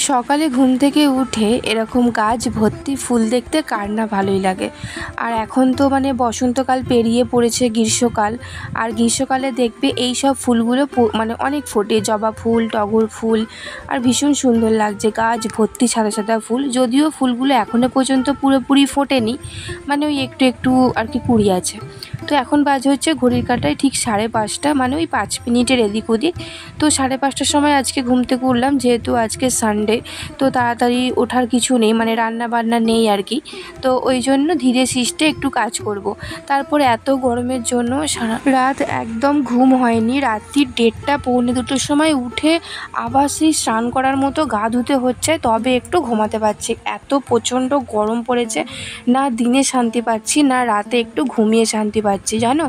সকালে ঘুম থেকে উঠে এরকম গাছ ভর্তি ফুল দেখতে কার না ভালোই লাগে। আর এখন তো মানে বসন্তকাল পেরিয়ে পড়েছে গ্রীষ্মকাল। আর গ্রীষ্মকালে দেখবে এই সব ফুলগুলো মানে অনেক ফোটে, জবা ফুল, টগর ফুল, আর ভীষণ সুন্দর লাগছে। গাছ ভর্তি সাদা সাদা ফুল, যদিও ফুলগুলো এখনও পর্যন্ত পুরোপুরি ফোটেনি, মানে ওই একটু একটু আর কি কুড়ি আছে। তো এখন বাজে হচ্ছে ঘড়ির কাঁটায় ঠিক 5:30, মানে ওই 5 মিনিটের এদিক ওদিক। তো 5:30টার সময় আজকে ঘুম থেকে উঠলাম, যেহেতু আজকে সানডে, তো তাড়াতাড়ি ওঠার কিছু নেই, মানে রান্না বান্না নেই আর কি। তো ওই জন্য ধীরে সিস্টে একটু কাজ করব। তারপরে এত গরমের জন্য সারা রাত একদম ঘুম হয়নি। রাত্রি 1:30 পৌনে 2টোর সময় উঠে আবার সেই স্নান করার মতো গা ধুতে হচ্ছে, তবে একটু ঘুমাতে পারছি। এত প্রচণ্ড গরম পড়েছে, না দিনে শান্তি পাচ্ছি না রাতে একটু ঘুমিয়ে শান্তি পাচ্ছি, জানো,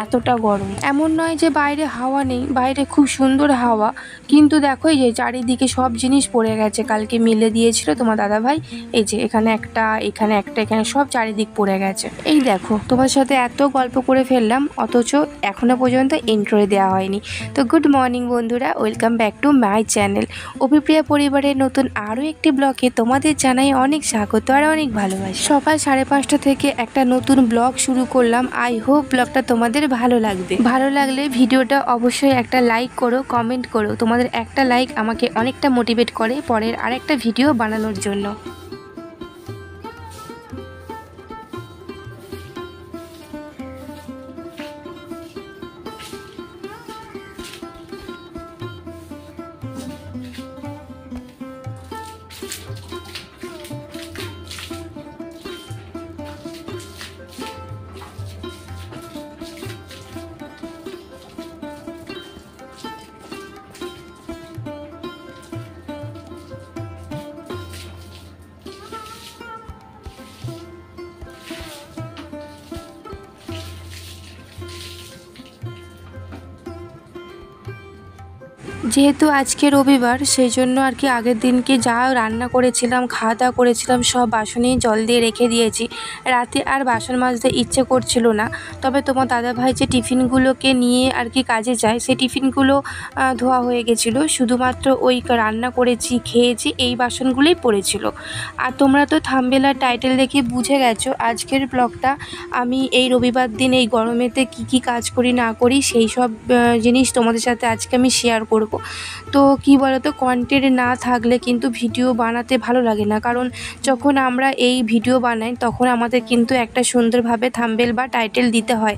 এতটা গরম। এমন নয় যে বাইরে হাওয়া নেই, বাইরে খুব সুন্দর হাওয়া, কিন্তু দেখো এই যে চারিদিকে সব জিনিস পড়ে গেছে। কালকে মিলে দিয়েছিল তোমার দাদাভাই, এই যে এখানে একটা, এখানে একটা, এখানে সব চারিদিক পড়ে গেছে। এই দেখো, তোমার সাথে এত গল্প করে ফেললাম, অথচ এখনো পর্যন্ত ইন্ট্রো দেওয়া হয়নি। তো গুড মর্নিং বন্ধুরা, welcome back to my channel. Abhipriya পরিবারের নতুন আরও একটি ব্লগে তোমাদের জানাই অনেক স্বাগত আর অনেক ভালোবাসা। সকাল 5:30 থেকে একটা নতুন ব্লগ শুরু করলাম। আই হোপ ব্লগটা তোমাদের ভালো লাগবে। ভালো লাগলে ভিডিওটা অবশ্যই একটা লাইক করো, কমেন্ট করো। তোমাদের একটা লাইক আমাকে অনেকটা মোটিভেট করে পরের আরেকটা ভিডিও বানানোর জন্য। যেহেতু আজকে রবিবার, সেই জন্য আর কি আগের দিনকে যা রান্না করেছিলাম, খাওয়া দাওয়া করেছিলাম, সব বাসনেই জল দিয়ে রেখে দিয়েছি। রাতে আর বাসন মাজতে ইচ্ছে করছিল না। তবে তোমার দাদাভাই যে টিফিনগুলোকে নিয়ে আর কি কাজে যায়, সেই টিফিনগুলো ধোয়া হয়ে গেছিলো। শুধুমাত্র ওই রান্না করেছি, খেয়েছি, এই বাসনগুলোই পড়েছিল। আর তোমরা তো থাম্বনেল আর টাইটেল দেখে বুঝে গেছো আজকের ব্লগটা আমি এই রবিবার দিন এই গরমেতে কি কাজ করি না করি, সেই সব জিনিস তোমাদের সাথে আজকে আমি শেয়ার করব। তো কি বলতো, কন্টেন্ট না থাকলে কিন্তু ভিডিও বানাতে ভালো লাগে না। কারণ যখন আমরা এই ভিডিও বানাই তখন আমাদের কিন্তু একটা সুন্দরভাবে থাম্বনেল বা টাইটেল দিতে হয়।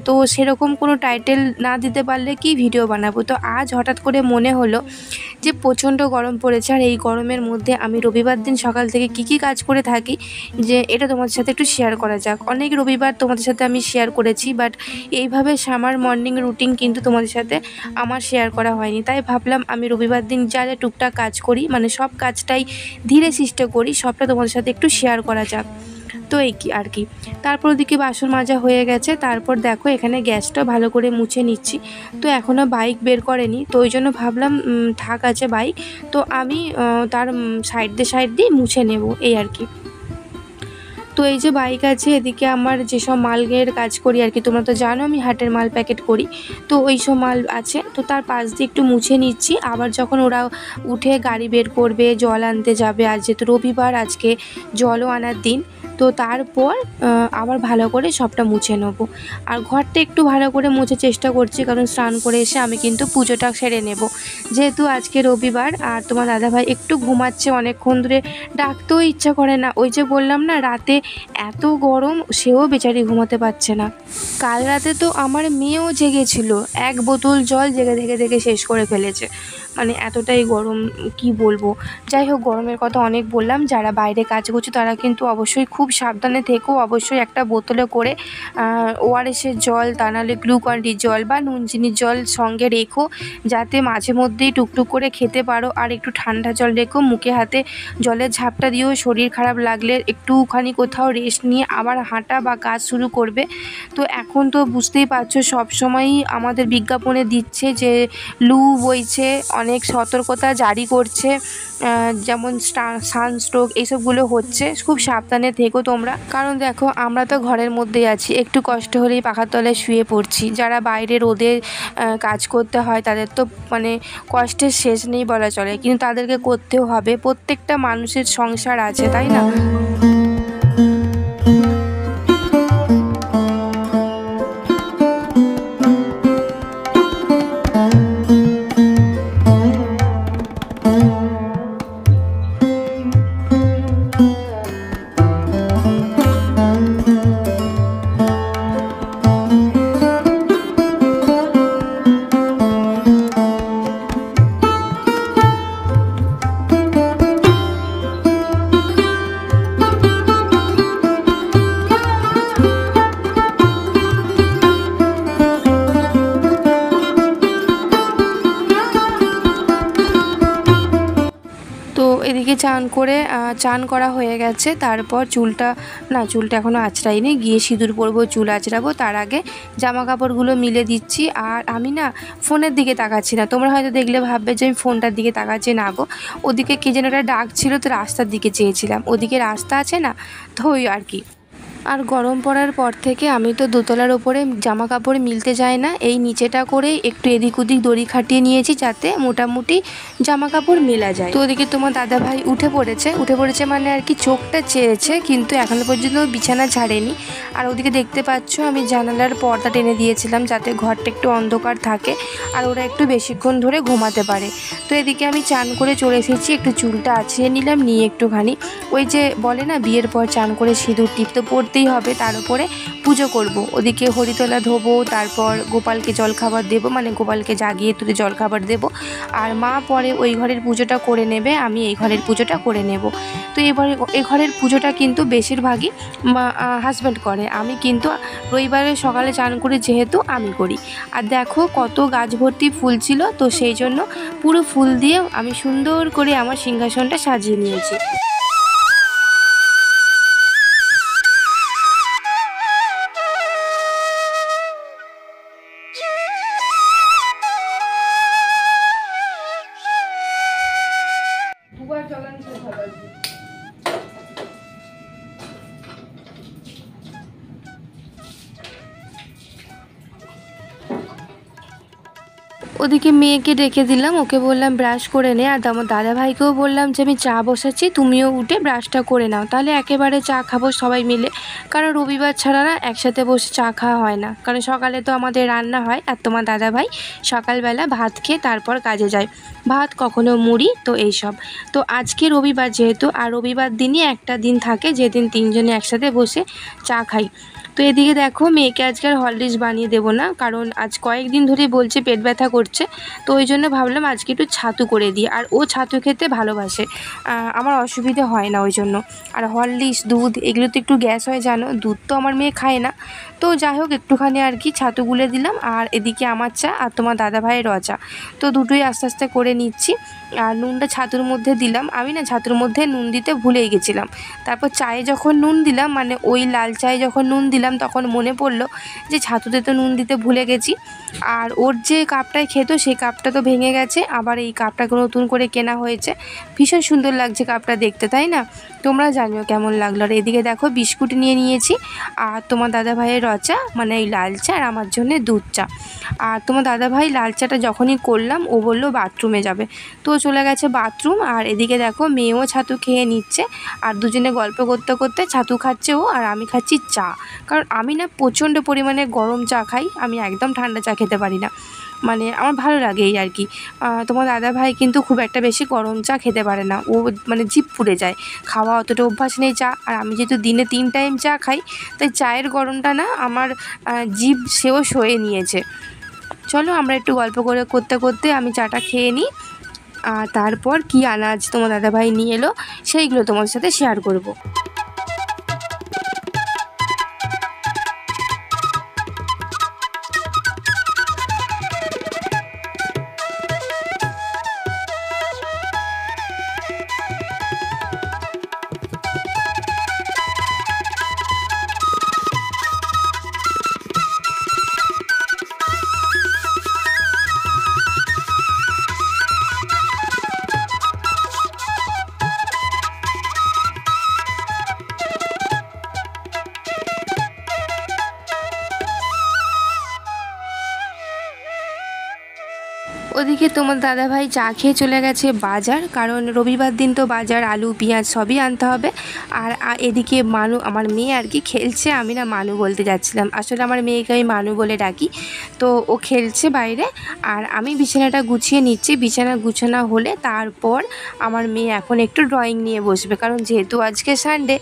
তো সেরকম কোনো টাইটেল না দিতে পারলে কি ভিডিও বানাবো। তো আজ হঠাৎ করে মনে হলো যে প্রচণ্ড গরম পড়েছে, আর এই গরমের মধ্যে আমি রবিবার দিন সকাল থেকে কি কাজ করে থাকি, যে এটা তোমাদের সাথে একটু শেয়ার করা যাক। অনেক রবিবার তোমাদের সাথে আমি শেয়ার করেছি, বাট এইভাবে সামার মর্নিং রুটিন কিন্তু তোমাদের সাথে আমার শেয়ার করা হয়নি। তাই ভাবলাম আমি রবিবার দিন যা যা টুকটাক কাজ করি, মানে সব কাজটাই ধীরে সিস্টে করি, সবটা তোমাদের সাথে একটু শেয়ার করা যাক। তো এই কি আর কি। তারপর ওদিকে বাসন মাজা হয়ে গেছে। তারপর দেখো এখানে গ্যাসটা ভালো করে মুছে নিচ্ছি। তো এখনও বাইক বের করেনি, তো ওই জন্য ভাবলাম থাক আছে বাইক, তো আমি তার সাইড দিয়ে মুছে নেব, এই আর কি। তো এই যে বাইক আছে, এদিকে আমার যেসব মালের কাজ করি আর কি, তোমরা তো জানো আমি হাটের মাল প্যাকেট করি, তো ওই সব মাল আছে, তো তার পাশ দিয়ে একটু মুছে নিচ্ছি। আবার যখন ওরা উঠে গাড়ি বের করবে, জল আনতে যাবে, আজ যেহেতু রবিবার, আজকে জলও আনার দিন, তো তারপর আবার ভালো করে সবটা মুছে নেবো। আর ঘরটা একটু ভালো করে মুছে চেষ্টা করছি, কারণ স্নান করে এসে আমি কিন্তু পুজোটা সেরে নেব, যেহেতু আজকে রবিবার। আর তোমার দাদাভাই একটু ঘুমাচ্ছে, অনেকক্ষণ ধরে ডাকতেও ইচ্ছা করে না। ওই যে বললাম না, রাতে এত গরম, সেও বেচারি ঘুমাতে পারছে না। কাল রাতে তো আমার মেয়েও জেগেছিল, 1 বোতল জল জেগে থেকে শেষ করে ফেলেছে, মানে এতটাই গরম, কি বলবো। যাই হোক, গরমের কথা অনেক বললাম। যারা বাইরে কাজ করছো তারা কিন্তু অবশ্যই খুব সাবধানে থেকো। অবশ্যই একটা বোতলে করে ওআরএসের জল, তা নাহলে গ্লুকন-ডির জল বা নুন চিনির জল সঙ্গে রেখো, যাতে মাঝে মধ্যেই টুকটুক করে খেতে পারো। আর একটু ঠান্ডা জল রেখো, মুখে হাতে জলের ঝাপটা দিও। শরীর খারাপ লাগলে একটুখানি কোথাও রেস্ট নিয়ে আবার হাঁটা বা কাজ শুরু করবে। তো এখন তো বুঝতেই পারছো, সব সময়ই আমাদের বিজ্ঞাপনে দিচ্ছে যে লু বইছে, অনেক সতর্কতা জারি করছে, যেমন সানস্ট্রোক এইসবগুলো হচ্ছে। খুব সাবধানে থেকো তোমরা, কারণ দেখো আমরা তো ঘরের মধ্যেই আছি, একটু কষ্ট হলেই পাখার তলায় শুয়ে পড়ছি। যারা বাইরে রোদে কাজ করতে হয় তাদের তো মানে কষ্টের শেষ নেই বলা চলে, কিন্তু তাদেরকে করতেও হবে, প্রত্যেকটা মানুষের সংসার আছে, তাই না? তো এদিকে চান করা হয়ে গেছে। তারপর চুলটা এখনও আঁচড়াইনি, গিয়ে সিঁদুর পরবো, চুল আঁচড়াবো। তার আগে জামা কাপড়গুলো মিলে দিচ্ছি। আর আমি না ফোনের দিকে তাকাচ্ছি না, তোমরা হয়তো দেখলে ভাববে যে আমি ফোনটার দিকে তাকাচ্ছি, না গো, ওদিকে কে যেন একটা ডাক ছিল, তো রাস্তার দিকে চেয়েছিলাম, ওদিকে রাস্তা আছে না, তো ওই আর কি। আর গরম পড়ার পর থেকে আমি তো দোতলার ওপরে জামা কাপড় মিলতে যায় না, এই নিচেটা করে একটু এদিক ওদিক দড়ি খাটিয়ে নিয়েছি যাতে মোটামুটি জামা কাপড় মেলা যায়। তো ওদিকে তোমার দাদা ভাই উঠে পড়েছে মানে আর কি চোখটা চেয়েছে, কিন্তু এখনো পর্যন্ত বিছানা ছাড়েনি। আর ওদিকে দেখতে পাচ্ছ আমি জানালার পর্দা টেনে দিয়েছিলাম যাতে ঘরটা একটু অন্ধকার থাকে আর ওরা একটু বেশিক্ষণ ধরে ঘুমাতে পারে। তো এদিকে আমি চান করে চলে এসেছি, একটু চুলটা আঁচড়িয়ে নিলাম, নিয়ে একটুখানি ওই যে বলে না বিয়ের পর চান করে সিঁদুর টিপ তো পড়তেই হবে, তার উপরে পুজো করব। ওদিকে হরিতলা ধোবো, তারপর গোপালকে জলখাবার দেবো, মানে গোপালকে জাগিয়ে তুলে জলখাবার দেবো। আর মা পরে ওই ঘরের পুজোটা করে নেবে, আমি এই ঘরের পুজোটা করে নেব। তো এবারে এই ঘরের পুজোটা কিন্তু বেশিরভাগই হাজব্যান্ড করে, আমি কিন্তু রবিবারে সকালে চান করে যেহেতু আমি করি। আর দেখো কত গাছ ভর্তি ফুল ছিল, তো সেই জন্য পুরো ফুল দিয়ে আমি সুন্দর করে আমার সিংহাসনটা সাজিয়ে নিয়েছি। ওদিকে মেয়েকে ডেকে দিলাম, ওকে বললাম ব্রাশ করে নে। আর আমার দাদা ভাইকেও বললাম যে আমি চা বসাচ্ছি, তুমিও উঠে ব্রাশটা করে নাও, তাহলে একেবারে চা খাবো সবাই মিলে। কারণ রবিবার ছাড়া না একসাথে বসে চা খাওয়া হয় না, কারণ সকালে তো আমাদের রান্না হয়। আর তোমার দাদা ভাই সকালবেলা ভাত খেয়ে তারপর কাজে যায়, ভাত কখনো মুড়ি, তো এইসব। তো আজকে রবিবার যেহেতু, আর রবিবার দিনই একটা দিন থাকে যেদিন তিনজনে একসাথে বসে চা খাই। তো এদিকে দেখো মেয়েকে আজকে আর হরলিক্স বানিয়ে দেবো না, কারণ আজ কয়েকদিন ধরে বলছে পেট ব্যথা করছে, তো ওই জন্য ভাবলাম আজকে একটু ছাতু করে দিই। আর ও ছাতু খেতে ভালোবাসে, আমার অসুবিধে হয় না ওই জন্য। আর হরলিক্স দুধ এগুলো তো একটু গ্যাস হয় জানো, দুধ তো আমার মেয়ে খায় না। তো যাই হোক একটুখানি আর কি ছাতু গুলে দিলাম। আর এদিকে আমার চা আর তোমার দাদা ভাইয়ের চা, তো দুটোই আস্তে আস্তে করে নিচ্ছি। আর নুনটা ছাতুর মধ্যে দিলাম, আমি না ছাতুর মধ্যে নুন দিতে ভুলেই গেছিলাম। তারপর চায়ে যখন নুন দিলাম, মানে ওই লাল চায়ে যখন নুন দিলাম, তখন মনে পড়লো যে ছাতুতে তো নুন দিতে ভুলে গেছি। আর ওর যে কাপটায় খেতো সেই কাপটা তো ভেঙে গেছে, আবার এই কাপটাকে নতুন করে কেনা হয়েছে। ভীষণ সুন্দর লাগছে কাপটা দেখতে, তাই না? তোমরা জানিও কেমন লাগলো। আর এদিকে দেখো বিস্কুট নিয়ে নিয়েছি, আর তোমার দাদা ভাইয়ের চা মানে এই লাল চা, আর আমার জন্য দুধ চা। আর তোমার দাদা ভাই লাল চাটা যখনই করলাম ও বললো বাথরুমে যাবে, তো চলে গেছে বাথরুম। আর এদিকে দেখো মেয়েও ছাতু খেয়ে নিচ্ছে, আর দুজনে গল্প করতে করতে ছাতু খাচ্ছে ও, আর আমি খাচ্ছি চা। কারণ আমি না প্রচণ্ড পরিমাণে গরম চা খাই, আমি একদম ঠান্ডা চা খেতে পারি না, মানে আমার ভালো লাগে এই আর কি। তোমার দাদা ভাই কিন্তু খুব একটা বেশি গরম চা খেতে পারে না, ও মানে জিভ পুড়ে যায়, খাওয়া অতটা অভ্যাস নেই চা। আর আমি যেহেতু দিনে 3 টাইম চা খাই, তাই চায়ের গরমটা না আমার জিভ সেও সয়ে নিয়েছে। চলো আমরা একটু গল্প করতে করতে আমি চাটা খেয়ে নিই, আর তারপর কি আনাজ তোমার দাদাভাই নিয়ে এলো সেইগুলো তোমার সাথে শেয়ার করব। ওদিকে তোমার দাদাভাই চা খেয়ে চলে গেছে বাজার, কারণ রবিবার দিন তো বাজার আলু পেঁয়াজ সবই আনতে হবে। আর এদিকে মানু আমার মেয়ে আর কি খেলছে, আমি না মানু বলতে যাচ্ছিলাম, আসলে আমার মেয়েকে আমি মানু বলে ডাকি। তো ও খেলছে বাইরে, আর আমি বিছানাটা গুছিয়ে নিচ্ছি। বিছানা গুছানো হলে তারপর আমার মেয়ে এখন একটু ড্রয়িং নিয়ে বসবে, কারণ যেহেতু আজকে সানডে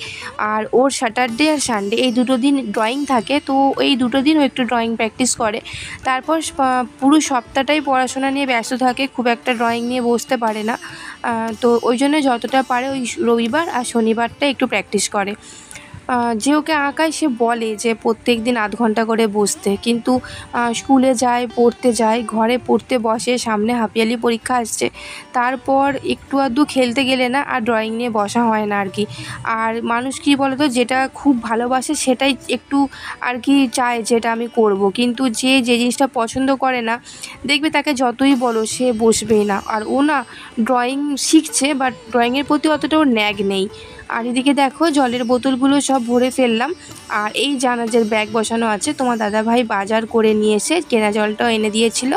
আর ওর স্যাটারডে আর সানডে এই দুটো দিন ড্রয়িং থাকে, তো এই দুটো দিন ও একটু ড্রয়িং প্র্যাকটিস করে। তারপর পুরো সপ্তাহটাই পড়াশোনা নিয়ে ব্যস্ত থাকে, খুব একটা ড্রয়িং নিয়ে বসতে পারে না। তো ওই জন্য যতটা পারে ওই রবিবার আর শনিবারটা একটু প্র্যাকটিস করে। যে ওকে আঁকায় সে বলে যে প্রত্যেক দিন আধ ঘন্টা করে বসতে, কিন্তু স্কুলে যায়, পড়তে যায়, ঘরে পড়তে বসে, সামনে হাফ-ইয়ারলি পরীক্ষা আসছে, তারপর একটু আধটু খেলতে গেলে না আর ড্রয়িং নিয়ে বসা হয় না আর কি। আর মানুষ কী বলো তো, যেটা খুব ভালোবাসে সেটাই একটু আর কি চায় যেটা আমি করব, কিন্তু যে জিনিসটা পছন্দ করে না দেখবে তাকে যতই বলো সে বসবেই না। আর ও না ড্রয়িং শিখছে, বাট ড্রয়িংয়ের প্রতি অতটা ওর ন্যাক নেই। আর এদিকে দেখো জলের বোতলগুলো সব ভরে ফেললাম, আর এই জানাজের ব্যাগ বসানো আছে। তোমার দাদাভাই বাজার করে নিয়ে এসে কেনা জলটাও এনে দিয়েছিল।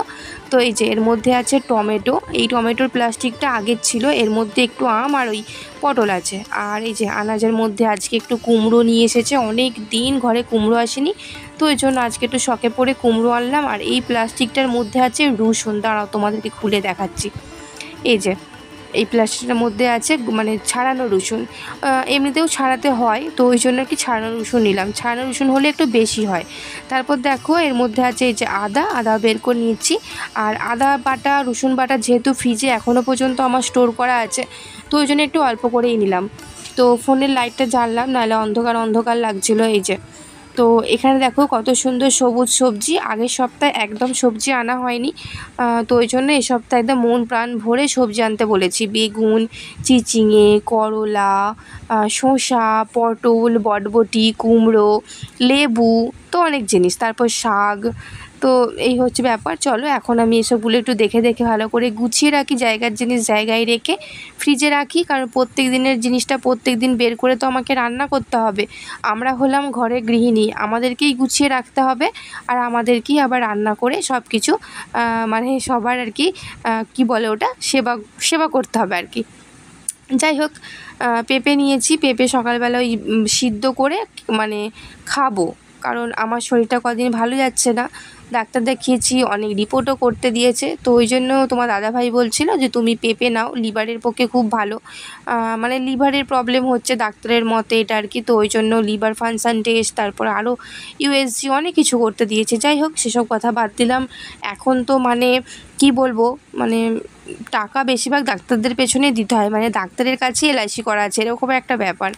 তো এই যে এর মধ্যে আছে টমেটো, এই টমেটোর প্লাস্টিকটা আগের ছিল, এর মধ্যে একটু আম আর ওই পটল আছে। আর এই যে আনাজের মধ্যে আজকে একটু কুমড়ো নিয়ে এসেছে, অনেক দিন ঘরে কুমড়ো আসেনি, তো এই জন্য আজকে একটু শখে পড়ে কুমড়ো আনলাম। আর এই প্লাস্টিকটার মধ্যে আছে রসুন, দাঁড়াও তোমাদেরকে খুলে দেখাচ্ছি। এই যে এই প্লাস্টিকটার মধ্যে আছে মানে ছাড়ানো রসুন, এমনিতেও ছাড়াতে হয়, তো ওই জন্য আর কি ছাড়ানো রসুন নিলাম, ছাড়ানো রসুন হলে একটু বেশি হয়। তারপর দেখো এর মধ্যে আছে এই যে আদা বের করে নিচ্ছি। আর আদা বাটা রসুন বাটা যেহেতু ফ্রিজে এখনও পর্যন্ত আমার স্টোর করা আছে, তো ওই জন্য একটু অল্প করেই নিলাম। তো ফোনের লাইটটা জ্বাললাম, নাহলে অন্ধকার অন্ধকার লাগছিলো। এই যে তো এখানে দেখো কত সুন্দর সবুজ সবজি, আগের সপ্তাহে একদম সবজি আনা হয়নি, তো ওই জন্য এই সপ্তাহে একদম মন প্রাণ ভরে সবজি আনতে বলেছি। বেগুন, চিচিঙে, করলা, শসা, পটল, বটবটি, কুমড়ো, লেবু, তো অনেক জিনিস, তারপর শাক। তো এই হচ্ছে ব্যাপার। চলো এখন আমি এসবগুলো একটু দেখে দেখে ভালো করে গুছিয়ে রাখি, জায়গার জিনিস জায়গায় রেখে ফ্রিজে রাখি, কারণ প্রত্যেক দিনের জিনিসটা প্রত্যেক দিন বের করে তো আমাকে রান্না করতে হবে। আমরা হলাম ঘরের গৃহিণী, আমাদেরকেই গুছিয়ে রাখতে হবে, আর আমাদেরকেই আবার রান্না করে সব কিছু মানে সবার আর কি কী বলে ওটা, সেবা সেবা করতে হবে আর কি। যাই হোক, পেঁপে নিয়েছি, পেঁপে সকালবেলা ওই সিদ্ধ করে মানে খাবো, কারণ আমার শরীরটা কদিন ভালো যাচ্ছে না, ডাক্তার দেখিয়েছি, অনেক রিপোর্টও করতে দিয়েছে, তো ওই জন্য তোমার দাদাভাই বলছিল যে তুমি পেঁপে নাও, লিভারের পক্ষে খুব ভালো, মানে লিভারের প্রবলেম হচ্ছে ডাক্তারের মতে এটা আর কি, তো ওই জন্য লিভার ফাংশন টেস্ট, তারপর আরও ইউএসজি অনেক কিছু করতে দিয়েছে। যাই হোক সেসব কথা বাদ দিলাম। এখন তো মানে কি বলবো, মানে টাকা বেশিরভাগ ডাক্তারদের পেছনে দিতে হয়, মানে ডাক্তারের কাছেই এলআইসি করা আছে, এরকম একটা ব্যাপার।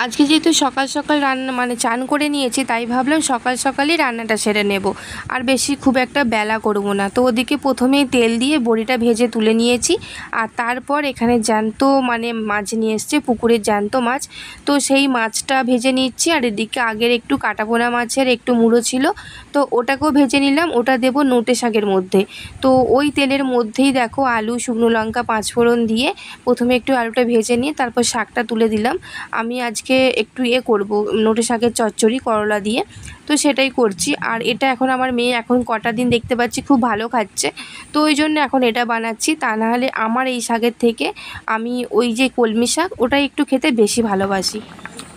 আজকে যেহেতু সকাল সকাল রান্না মানে চান করে নিয়েছি, তাই ভাবলাম সকাল সকালই রান্নাটা সেরে নেব, আর বেশি খুব একটা বেলা করব না। তো ওদিকে প্রথমেই তেল দিয়ে বড়িটা ভেজে তুলে নিয়েছি, আর তারপর এখানে জ্যান্ত মানে মাছ নিয়ে এসছে, পুকুরের জ্যান্ত মাছ, তো সেই মাছটা ভেজে নিচ্ছি। আর এদিকে আগের একটু কাটাপোনা মাছের একটু মুড়ো ছিল, তো ওটাকেও ভেজে নিলাম, ওটা দেব নোটে শাকের মধ্যে। তো ওই তেলের মধ্যেই দেখো আলু, শুকনো লঙ্কা, পাঁচফোড়ন দিয়ে প্রথমে একটু আলুটা ভেজে নিয়ে তারপর শাকটা তুলে দিলাম। আমি আজকে একটু করব নোটে শাকের চচ্চড়ি করলা দিয়ে, তো সেটাই করছি। আর এটা এখন আমার মেয়ে এখন কটা দিন দেখতে পাচ্ছি খুব ভালো খাচ্ছে, তো ওই জন্য এখন এটা বানাচ্ছি, তা নাহলে আমার এই শাকের থেকে আমি ওই যে কলমি শাক ওটাই একটু খেতে বেশি ভালোবাসি।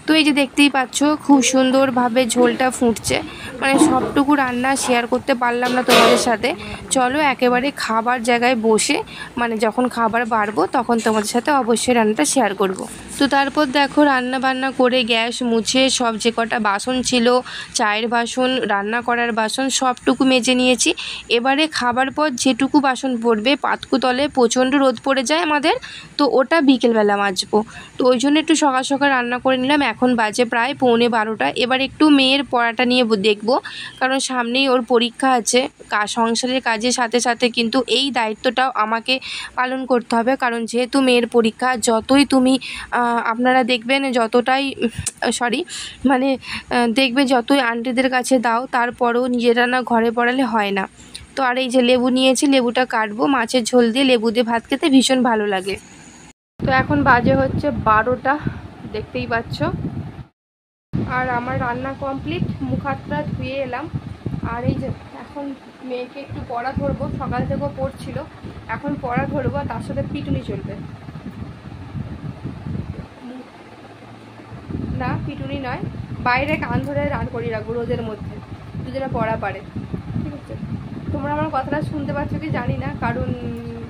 তো এই যে দেখতেই পাচ্ছ খুব সুন্দরভাবে ঝোলটা ফুটছে, মানে সবটুকু রান্না শেয়ার করতে পারলাম না তোমাদের সাথে। চলো একেবারে খাবার জায়গায় বসে মানে যখন খাবার বাড়বো তখন তোমাদের সাথে অবশ্যই রান্নাটা শেয়ার করব। তো তারপর দেখো রান্না বান্না করে গ্যাস মুছে সব যে কটা বাসন ছিল, চায়ের বাসন, রান্না করার বাসন সবটুকু মেজে নিয়েছি। এবারে খাবার পর যেটুকু বাসন পড়বে, পাতকুতলে প্রচণ্ড রোদ পড়ে যায় আমাদের, তো ওটা বিকেলবেলা মাজবো। তো ওই জন্য একটু সকাল সকাল রান্না করে নিলাম, এখন বাজে প্রায় 11:45। এবার একটু মেয়ের পড়াটা নিয়ে দেখব, কারণ সামনেই ওর পরীক্ষা আছে। সংসারের কাজের সাথে সাথে কিন্তু এই দায়িত্বটাও আমাকে পালন করতে হবে, কারণ যেহেতু মেয়ের পরীক্ষা, যতই তুমি আপনারা দেখবেন যতটাই মানে দেখবে যতই আন্টিদের কাছে দাও, তারপরেও নিজেরা না ঘরে পড়ালে হয় না। তো আর এই যে লেবু নিয়েছি, লেবুটা কাটবো, মাছের ঝোল দিয়ে লেবু দিয়ে ভাত খেতে ভীষণ ভালো লাগে। তো এখন বাজে হচ্ছে 12টা, দেখতেই পাচ্ছ। আর আমার রান্না কমপ্লিট, মুখ হাতটা ধুয়ে এলাম। আর এই যে এখন মেয়েকে একটু পড়া ধরবো, সকাল থেকেও পড়ছিল, এখন পড়া ধরবো, তার সাথে পিটুনি চলবে। না পিটুনি নয়, বাইরে কান ধরে রান করি রাখবো রোদের মধ্যে, দুজনে পড়া পারে। ঠিক আছে, তোমরা আমার কথাটা শুনতে পাচ্ছ কি জানি না, কারণ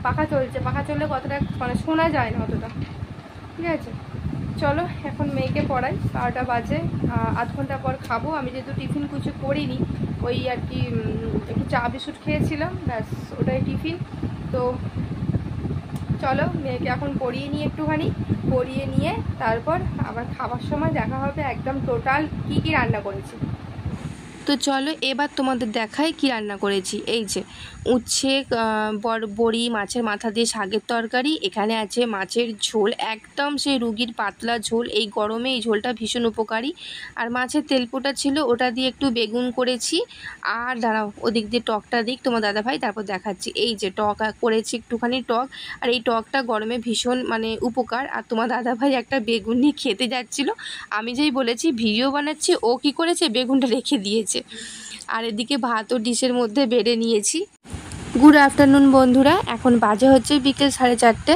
পাখা চলছে, পাখা চললে কথাটা মানে শোনা যায় না অতটা। ঠিক আছে, চলো এখন মেয়েকে পড়াই। 12টা বাজে, আধ ঘন্টা পর খাবো। আমি যেহেতু টিফিন কিছু করিনি, ওই আর কি একটু চা বিস্কুট খেয়েছিলাম, ব্যাস ওটাই টিফিন। তো চলো মেয়েকে এখন পড়িয়ে নিয়ে একটুখানি, পড়িয়ে নিয়ে তারপর আবার খাবার সময় দেখা হবে একদম টোটাল কি কি রান্না করেছি। তো চলো এবার তোমাদের দেখাই কি রান্না করেছি। এই যে উচ্ছে, বড়ি, মাছের মাথা দিয়ে শাকের তরকারি, এখানে আছে মাছের ঝোল, একদম সেই রুগীর পাতলা ঝোল, এই গরমে এই ঝোলটা ভীষণ উপকারী। আর মাছের তেলপোটা ছিল, ওটা দিয়ে একটু বেগুন করেছি। আর দাঁড়াও ওদিক দিয়ে টকটা দিক তোমার দাদাভাই, তারপর দেখাচ্ছি। এই যে টক করেছি, একটুখানি টক, আর এই টকটা গরমে ভীষণ মানে উপকার। আর তোমার দাদাভাই একটা বেগুন নিয়ে খেতে যাচ্ছিল, আমি যেই বলেছি ভিডিও বানাচ্ছি, ও কি করেছে বেগুনটা রেখে দিয়েছে। আর এদিকে ভাতও ডিশের মধ্যে বেড়ে নিয়েছি। গুড আফটারনুন বন্ধুরা, এখন বাজে হচ্ছে বিকেল 4:30।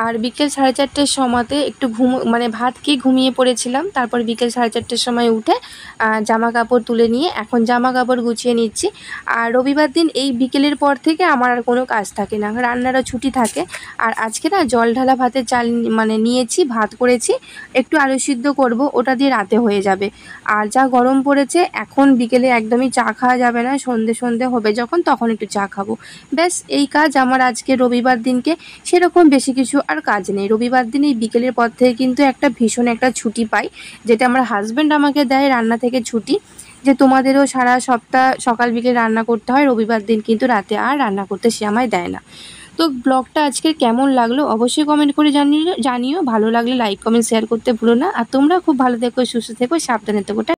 আর বিকেল 4:30-র সময়তে একটু মানে ভাত খেয়ে ঘুমিয়ে পড়েছিলাম। তারপর বিকেল 4:30-র সময় উঠে জামা কাপড় তুলে নিয়ে এখন জামা কাপড় গুছিয়ে নিচ্ছি। আর রবিবার দিন এই বিকেলের পর থেকে আমার আর কোনো কাজ থাকে না, রান্নারও ছুটি থাকে। আর আজকে না জল ঢালা ভাতের চাল মানে নিয়েছি, ভাত করেছি, একটু আলু সিদ্ধ করব, ওটা দিয়ে রাতে হয়ে যাবে। আর যা গরম পড়েছে, এখন বিকেলে একদমই চা খাওয়া যাবে না, সন্ধে হবে যখন তখন একটু চা খাবো, ব্যাস এই কাজ আমার আজকে রবিবার দিনকে। সেরকম বেশি কিছু আর কাজ নেই। রবিবার দিন এই বিকেলের পর থেকে কিন্তু একটা ভীষণ একটা ছুটি পাই, যেটা আমার হাজব্যান্ড আমাকে দেয় রান্না থেকে ছুটি, যে তোমাদেরও সারা সপ্তাহ সকাল বিকেল রান্না করতে হয়, রবিবার দিন কিন্তু রাতে আর রান্না করতে সে আমায় দেয় না। তো ব্লগটা আজকে কেমন লাগলো অবশ্যই কমেন্ট করে জানিও। ভালো লাগলে লাইক কমেন্ট শেয়ার করতে ভুলো না। আর তোমরা খুব ভালো থেকো, সুস্থ থেকো, সাবধানে থেকো।